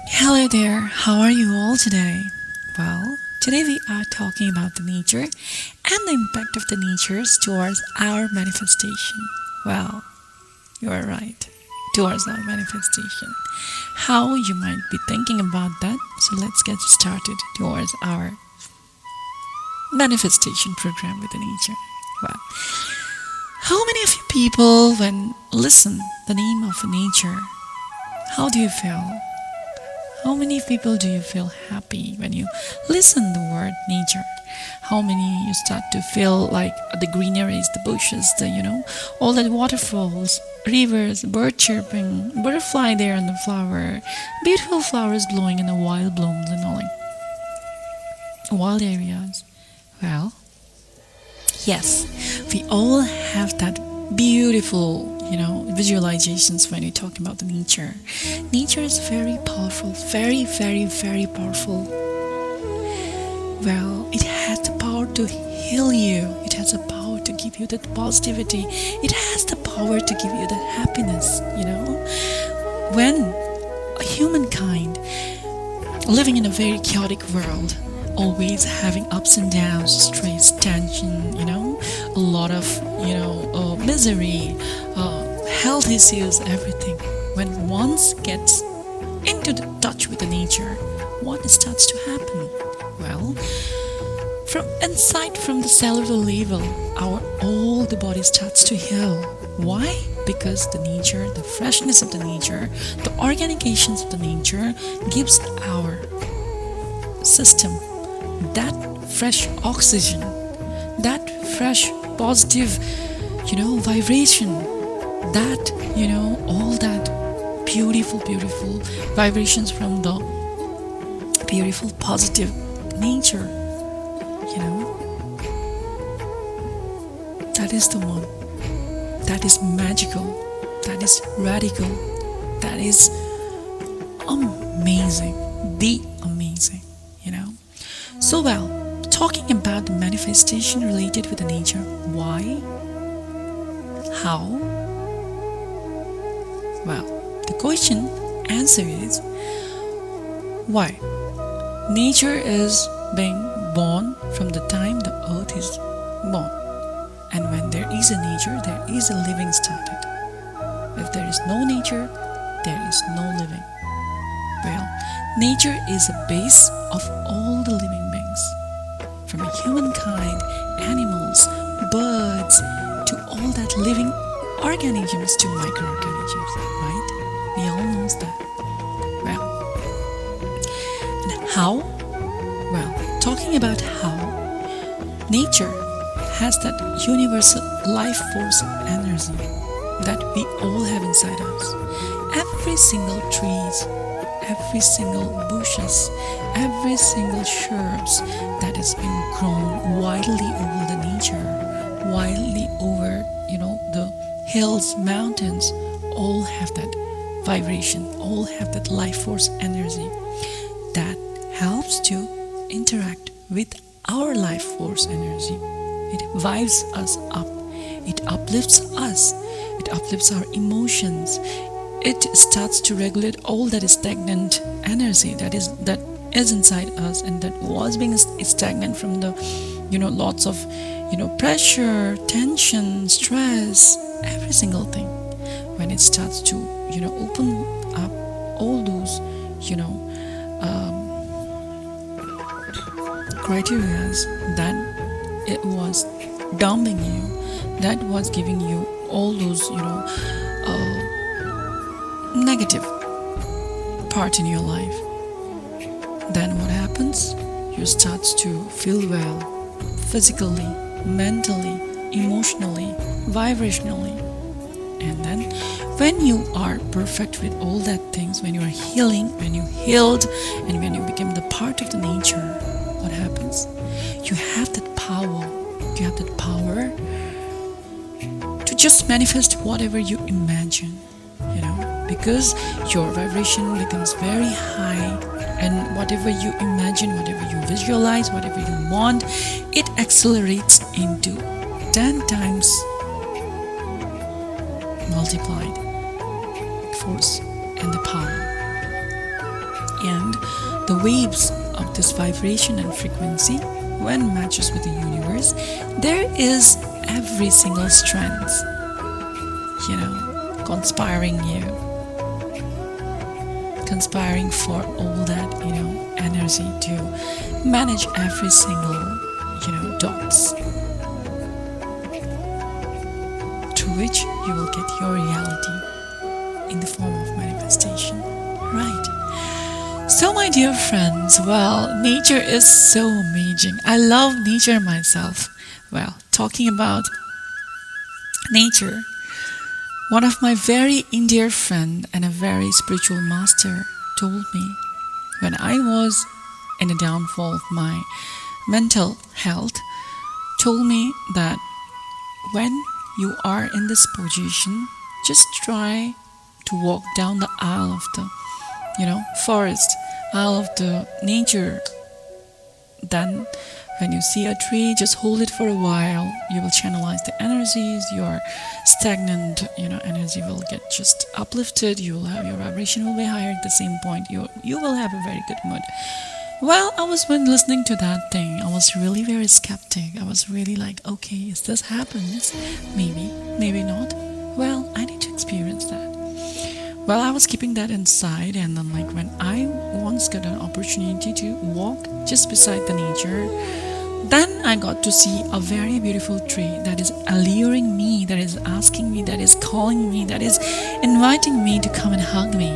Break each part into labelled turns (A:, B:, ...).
A: Hello there, how are you all today? Well, today we are talking about the nature and the impact of the natures towards our manifestation. Well, you are right, towards our manifestation. How you might be thinking about that, so let's get started towards our manifestation program with the nature. Well, how many of you people, when listen the name of nature, how do you feel? How many people do you feel happy when you listen the word nature? How many you start to feel like the greeneries, the bushes, all that waterfalls, rivers, bird chirping, butterfly there on the flower, beautiful flowers blowing in the wild blooms and all like wild areas. Well, yes, we all have that beautiful, visualizations when we talk about the nature. Nature is very powerful, very, very, very powerful. Well, it has the power to heal you. It has the power to give you that positivity. It has the power to give you that happiness, When humankind living in a very chaotic world, always having ups and downs, stress, tension, a lot of, misery, health issues, everything. When one gets into the touch with the nature, what starts to happen? Well, from inside, from the cellular level, all the body starts to heal. Why? Because the nature, the freshness of the nature, the organic agents of the nature gives our system that fresh oxygen, that fresh positive, vibration, that, all that beautiful, beautiful vibrations from the beautiful, positive nature, that is the one, that is magical, that is radical, that is amazing, the amazing, So, well, talking about the manifestation related with the nature, why? How? Well, the question answer is why? Nature is being born from the time the earth is born. And when there is a nature, there is a living started. If there is no nature, there is no living. Well, nature is a base of all the living beings, from humankind, animals, birds, to all that living organisms to microorganisms, right? We all know that. Well, and how? Well, talking about how, nature has that universal life force energy that we all have inside us. Every single trees, every single bushes, every single shrubs that has been grown wildly over the nature, wildly over, the hills, mountains, all have that vibration, all have that life force energy that helps to interact with our life force energy. It vibes us up, it uplifts us, it uplifts our emotions. It starts to regulate all that is stagnant energy that is inside us and that was being stagnant from the lots of pressure, tension, stress, every single thing. When it starts to open up all those criterias that it was dumping you, that was giving you all those negative part in your life, then what happens? You start to feel well physically, mentally, emotionally, vibrationally. And then when you are perfect with all that things, when you are healing, when you healed, and when you become the part of the nature, what happens? You have that power. You have that power to just manifest whatever you imagine, because your vibration becomes very high, and whatever you imagine, whatever you visualize, whatever you want, it accelerates into 10 times multiplied force and the power. waves of this vibration and frequency, when matches with the universe, there is every single strength, conspiring for all that, energy to manage every single, dots, through which you will get your reality in the form of manifestation. Right. So, my dear friends, nature is so amazing. I love nature myself. Talking about nature, one of my very dear friend and a very spiritual master told me when I was in a downfall of my mental health, told me that when you are in this position, just try to walk down the aisle of the forest, aisle of the nature. Then when you see a tree, just hold it for a while. You will channelize the energies. Your stagnant energy will get just uplifted. You will have, your vibration will be higher. At the same point, you will have a very good mood. When listening to that thing, I was really very skeptic. I was really like, okay, if this happens, maybe not. I need to experience that. I was keeping that inside, and then when I once got an opportunity to walk just beside the nature, then I got to see a very beautiful tree that is alluring me, that is asking me, that is calling me, that is inviting me to come and hug me,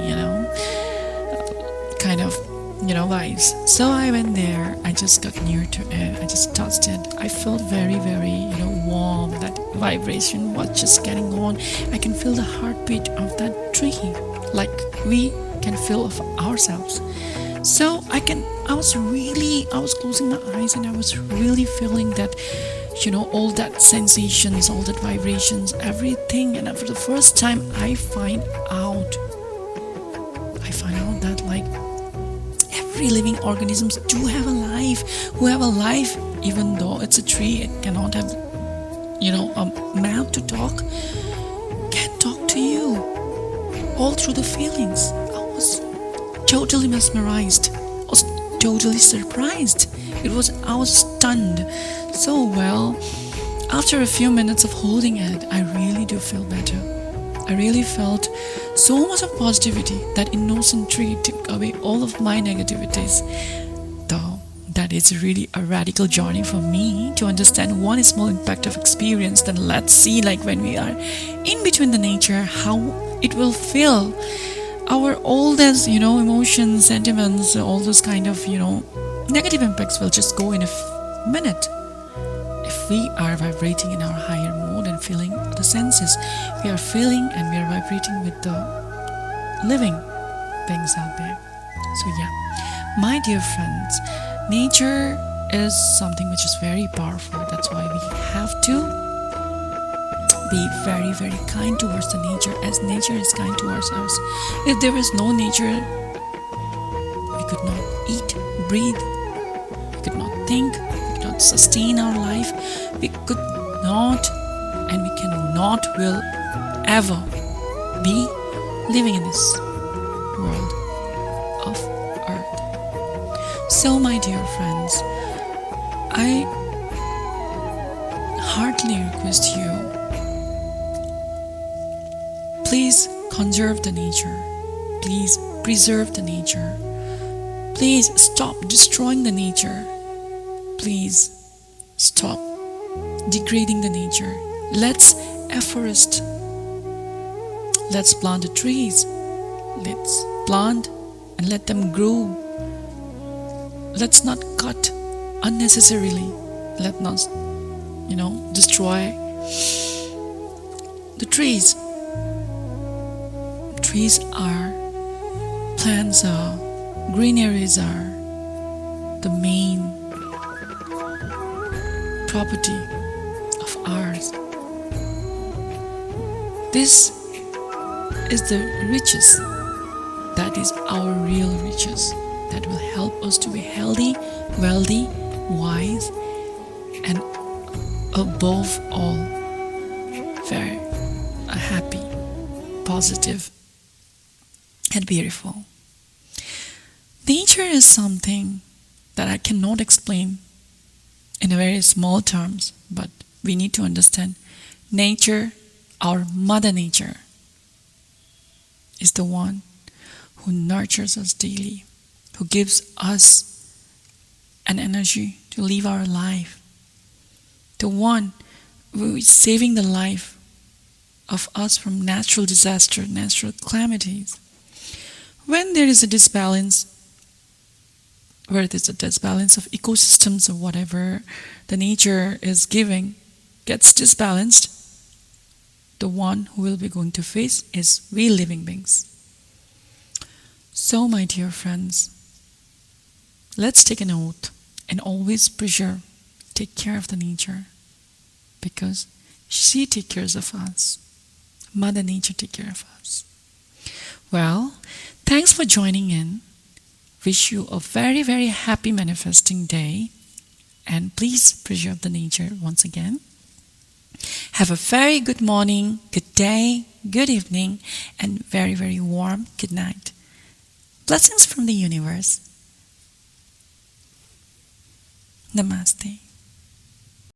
A: kind of, vibes. So I went there, I just got near to it, I just touched it. I felt very, very, warm. That vibration was just getting on. I can feel the heartbeat of that tree, like we can feel of ourselves. So I was closing my eyes and I was really feeling that, all that sensations, all that vibrations, everything. And for the first time, I find out that every living organisms do have a life, even though it's a tree, it cannot have, a mouth to talk, can talk to you all through the feelings. I was totally mesmerized. I was totally surprised. I was stunned. So after a few minutes of holding it, I really do feel better. I really felt so much of positivity. That innocent tree took away all of my negativities. Though that is really a radical journey for me to understand one small impact of experience. Then let's see, when we are in between the nature, how it will feel. Our oldest, emotions, sentiments, all those kind of, negative impacts will just go in a minute. If we are vibrating in our higher mode and feeling the senses, we are feeling and we are vibrating with the living things out there. So my dear friends, nature is something which is very powerful. That's why we have to be very, very kind towards the nature, as nature is kind towards us. If there is no nature, we could not eat, breathe, we could not think, we could not sustain our life, we could not and we cannot will ever be living in this world of earth. So my dear friends, I heartily request you, please conserve the nature, please preserve the nature, please stop destroying the nature, please stop degrading the nature. Let's afforest, let's plant the trees, let's plant and let them grow. Let's not cut unnecessarily, let not destroy the trees. Trees are, plants are, greeneries are the main property of ours. This is the riches, that is our real riches, that will help us to be healthy, wealthy, wise, and above all, very happy, positive, and beautiful. Nature is something that I cannot explain in a very small terms, but we need to understand nature, our Mother Nature, is the one who nurtures us daily, who gives us an energy to live our life, the one who is saving the life of us from natural disaster, natural calamities. When there is a disbalance, where there's a disbalance of ecosystems or whatever the nature is giving gets disbalanced, the one who will be going to face is we living beings. So, my dear friends, let's take an oath and always preserve, take care of the nature, because she takes care of us. Mother Nature takes care of us. Well, thanks for joining in. Wish you a very, very happy manifesting day. And please preserve the nature once again. Have a very good morning, good day, good evening, and very, very warm good night. Blessings from the universe. Namaste.